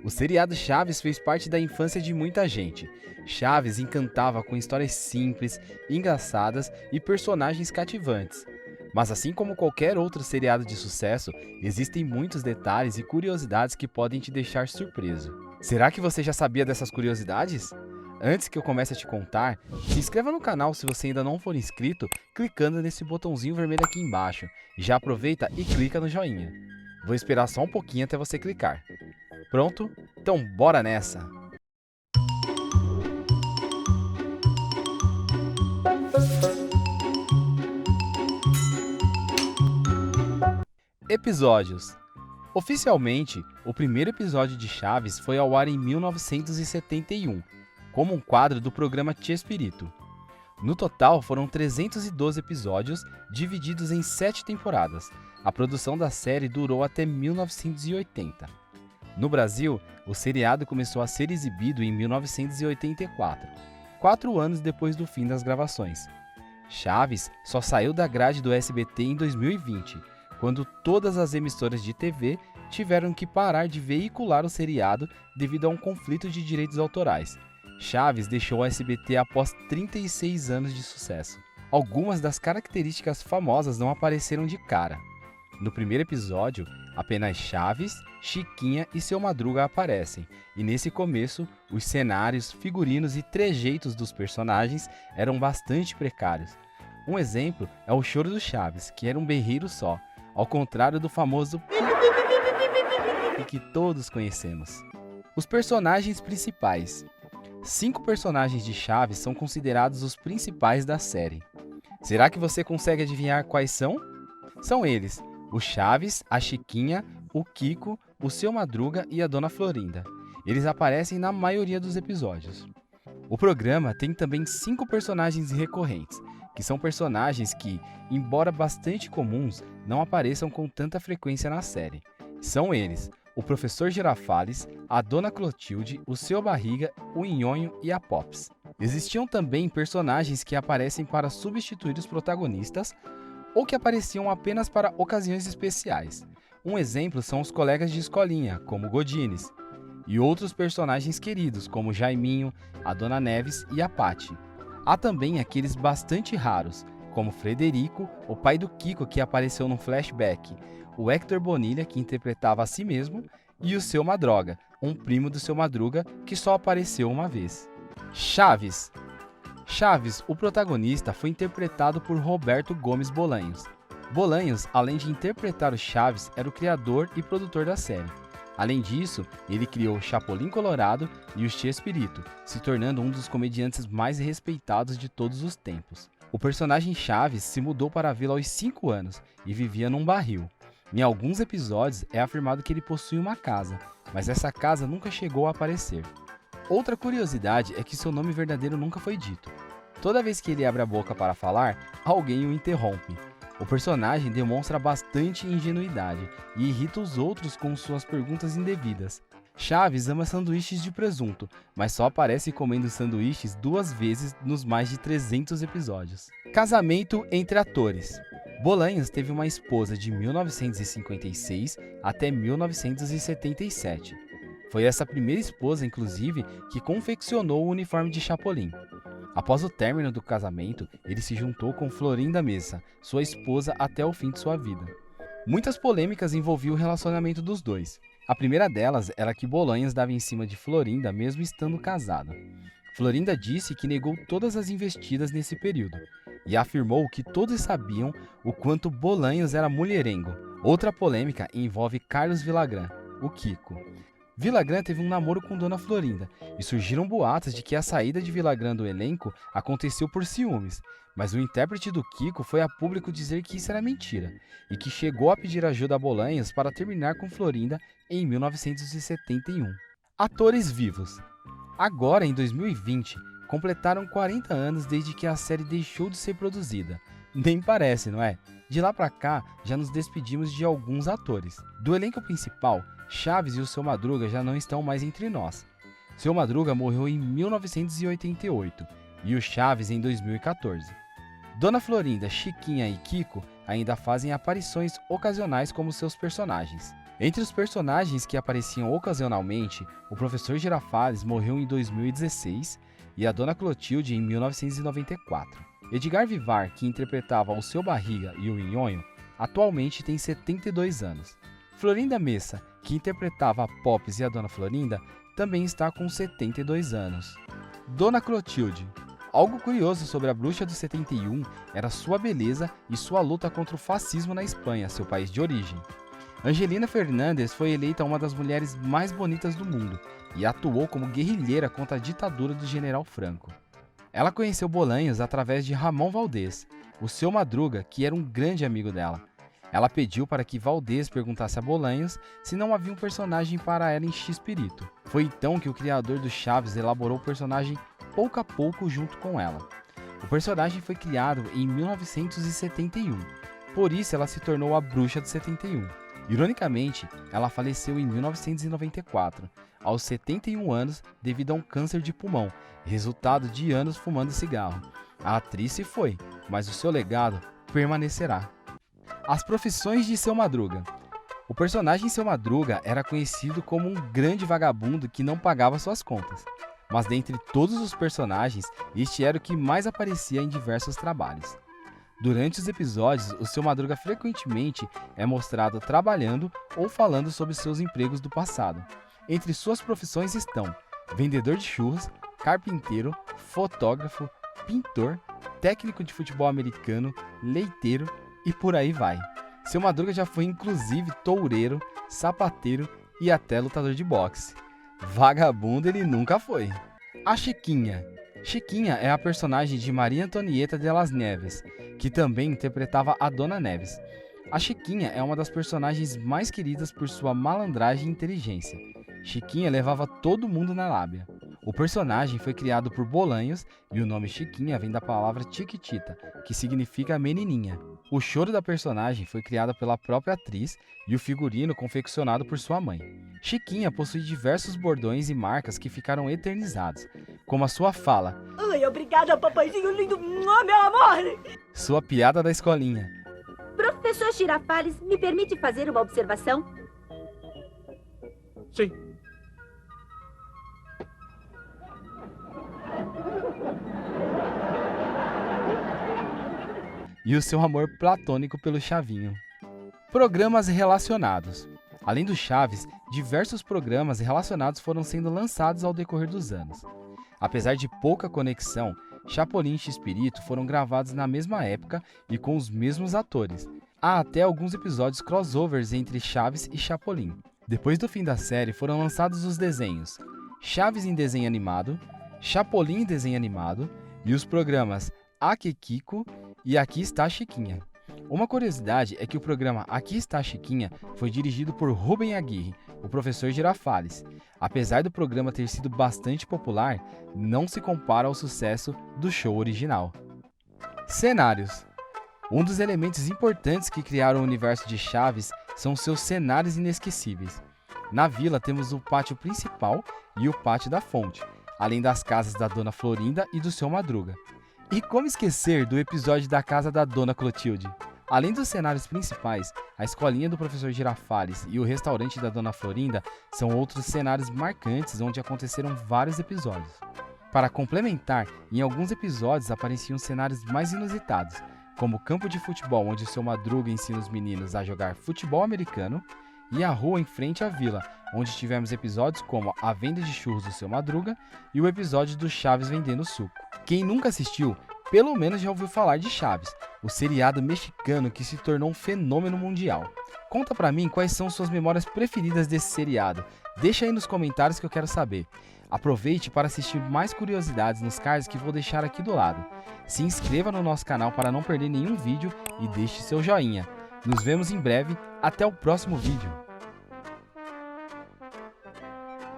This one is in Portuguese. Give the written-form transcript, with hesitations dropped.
O seriado Chaves fez parte da infância de muita gente. Chaves encantava com histórias simples, engraçadas e personagens cativantes. Mas assim como qualquer outro seriado de sucesso, existem muitos detalhes e curiosidades que podem te deixar surpreso. Será que você já sabia dessas curiosidades? Antes que eu comece a te contar, se inscreva no canal se você ainda não for inscrito, clicando nesse botãozinho vermelho aqui embaixo. E já aproveita e clica no joinha. Vou esperar só um pouquinho até você clicar. Pronto? Então bora nessa! Episódios. Oficialmente, o primeiro episódio de Chaves foi ao ar em 1971, como um quadro do programa Chespirito. No total, foram 312 episódios, divididos em 7 temporadas. A produção da série durou até 1980. No Brasil, o seriado começou a ser exibido em 1984, 4 anos depois do fim das gravações. Chaves só saiu da grade do SBT em 2020, quando todas as emissoras de TV tiveram que parar de veicular o seriado devido a um conflito de direitos autorais. Chaves deixou o SBT após 36 anos de sucesso. Algumas das características famosas não apareceram de cara. No primeiro episódio, apenas Chaves, Chiquinha e Seu Madruga aparecem, e nesse começo, os cenários, figurinos e trejeitos dos personagens eram bastante precários. Um exemplo é o choro do Chaves, que era um berreiro só, ao contrário do famoso que todos conhecemos. Os personagens principais. 5 personagens de Chaves são considerados os principais da série. Será que você consegue adivinhar quais são? São eles: o Chaves, a Chiquinha, o Kiko, o Seu Madruga e a Dona Florinda. Eles aparecem na maioria dos episódios. O programa tem também 5 personagens recorrentes, que são personagens que, embora bastante comuns, não apareçam com tanta frequência na série. São eles: o Professor Girafales, a Dona Clotilde, o Seu Barriga, o Nhonho e a Pops. Existiam também personagens que aparecem para substituir os protagonistas ou que apareciam apenas para ocasiões especiais. Um exemplo são os colegas de escolinha, como Godines, e outros personagens queridos, como Jaiminho, a Dona Neves e a Patty. Há também aqueles bastante raros, como Frederico, o pai do Kiko que apareceu no flashback, o Hector Bonilha, que interpretava a si mesmo, e o Seu Madroga, um primo do Seu Madruga que só apareceu uma vez. Chaves. Chaves, o protagonista, foi interpretado por Roberto Gomes Bolanhos. Bolanhos, além de interpretar o Chaves, era o criador e produtor da série. Além disso, ele criou Chapolin Colorado e o Chespirito, se tornando um dos comediantes mais respeitados de todos os tempos. O personagem Chaves se mudou para a vila aos 5 anos e vivia num barril. Em alguns episódios é afirmado que ele possui uma casa, mas essa casa nunca chegou a aparecer. Outra curiosidade é que seu nome verdadeiro nunca foi dito. Toda vez que ele abre a boca para falar, alguém o interrompe. O personagem demonstra bastante ingenuidade e irrita os outros com suas perguntas indevidas. Chaves ama sanduíches de presunto, mas só aparece comendo sanduíches 2 vezes nos mais de 300 episódios. Casamento entre atores. Bolanhos teve uma esposa de 1956 até 1977. Foi essa primeira esposa, inclusive, que confeccionou o uniforme de Chapolin. Após o término do casamento, ele se juntou com Florinda Mesa, sua esposa até o fim de sua vida. Muitas polêmicas envolviam o relacionamento dos dois. A primeira delas era que Bolanhos dava em cima de Florinda mesmo estando casado. Florinda disse que negou todas as investidas nesse período e afirmou que todos sabiam o quanto Bolanhos era mulherengo. Outra polêmica envolve Carlos Villagrán, o Kiko. Villagrán teve um namoro com Dona Florinda e surgiram boatos de que a saída de Villagrán do elenco aconteceu por ciúmes, mas o intérprete do Kiko foi a público dizer que isso era mentira e que chegou a pedir ajuda a Bolanhos para terminar com Florinda em 1971. Atores vivos. Agora, em 2020, completaram 40 anos desde que a série deixou de ser produzida. Nem parece, não é? De lá pra cá, já nos despedimos de alguns atores. Do elenco principal, Chaves e o Seu Madruga já não estão mais entre nós. Seu Madruga morreu em 1988 e o Chaves em 2014. Dona Florinda, Chiquinha e Kiko ainda fazem aparições ocasionais como seus personagens. Entre os personagens que apareciam ocasionalmente, o Professor Girafales morreu em 2016 e a Dona Clotilde em 1994. Edgar Vivar, que interpretava o Seu Barriga e o Nhonho, atualmente tem 72 anos. Florinda Messa, que interpretava a Pops e a Dona Florinda, também está com 72 anos. Dona Clotilde. Algo curioso sobre a Bruxa do 71 era sua beleza e sua luta contra o fascismo na Espanha, seu país de origem. Angelina Fernandes foi eleita uma das mulheres mais bonitas do mundo e atuou como guerrilheira contra a ditadura do General Franco. Ela conheceu Bolanhos através de Ramon Valdez, o Seu Madruga, que era um grande amigo dela. Ela pediu para que Valdez perguntasse a Bolanhos se não havia um personagem para ela em X-Pirito. Foi então que o criador do Chaves elaborou o personagem pouco a pouco junto com ela. O personagem foi criado em 1971, por isso ela se tornou a Bruxa do 71. Ironicamente, ela faleceu em 1994, aos 71 anos, devido a um câncer de pulmão, resultado de anos fumando cigarro. A atriz se foi, mas o seu legado permanecerá. As profissões de Seu Madruga. O personagem Seu Madruga era conhecido como um grande vagabundo que não pagava suas contas. Mas dentre todos os personagens, este era o que mais aparecia em diversos trabalhos. Durante os episódios, o Seu Madruga frequentemente é mostrado trabalhando ou falando sobre seus empregos do passado. Entre suas profissões estão vendedor de churros, carpinteiro, fotógrafo, pintor, técnico de futebol americano, leiteiro e por aí vai. Seu Madruga já foi inclusive toureiro, sapateiro e até lutador de boxe. Vagabundo ele nunca foi. A Chiquinha. Chiquinha é a personagem de Maria Antonieta de las Neves, que também interpretava a Dona Neves. A Chiquinha é uma das personagens mais queridas por sua malandragem e inteligência. Chiquinha levava todo mundo na lábia. O personagem foi criado por Bolanhos e o nome Chiquinha vem da palavra Chiquitita, que significa menininha. O choro da personagem foi criado pela própria atriz e o figurino confeccionado por sua mãe. Chiquinha possui diversos bordões e marcas que ficaram eternizados, como a sua fala: Ai, obrigada, papaizinho lindo, meu amor! Sua piada da escolinha: Professor Girafales, me permite fazer uma observação? Sim. E o seu amor platônico pelo Chavinho. Programas relacionados. Além do Chaves, diversos programas relacionados foram sendo lançados ao decorrer dos anos. Apesar de pouca conexão, Chapolin e X-Pirito foram gravados na mesma época e com os mesmos atores. Há até alguns episódios crossovers entre Chaves e Chapolin. Depois do fim da série, foram lançados os desenhos Chaves em desenho animado, Chapolin em desenho animado e os programas Aqui Kiko e Aqui Está Chiquinha. Uma curiosidade é que o programa Aqui Está Chiquinha foi dirigido por Rubem Aguirre, o professor Girafales. Apesar do programa ter sido bastante popular, não se compara ao sucesso do show original. Cenários. Um dos elementos importantes que criaram o universo de Chaves são seus cenários inesquecíveis. Na vila temos o pátio principal e o pátio da fonte, além das casas da Dona Florinda e do Seu Madruga. E como esquecer do episódio da casa da Dona Clotilde? Além dos cenários principais, a escolinha do professor Girafales e o restaurante da Dona Florinda são outros cenários marcantes onde aconteceram vários episódios. Para complementar, em alguns episódios apareciam cenários mais inusitados, como o campo de futebol onde o Seu Madruga ensina os meninos a jogar futebol americano, e a rua em frente à vila, onde tivemos episódios como a venda de churros do Seu Madruga e o episódio do Chaves vendendo suco. Quem nunca assistiu, pelo menos já ouviu falar de Chaves, o seriado mexicano que se tornou um fenômeno mundial. Conta pra mim quais são suas memórias preferidas desse seriado. Deixa aí nos comentários que eu quero saber. Aproveite para assistir mais curiosidades nos cards que vou deixar aqui do lado. Se inscreva no nosso canal para não perder nenhum vídeo e deixe seu joinha. Nos vemos em breve, até o próximo vídeo.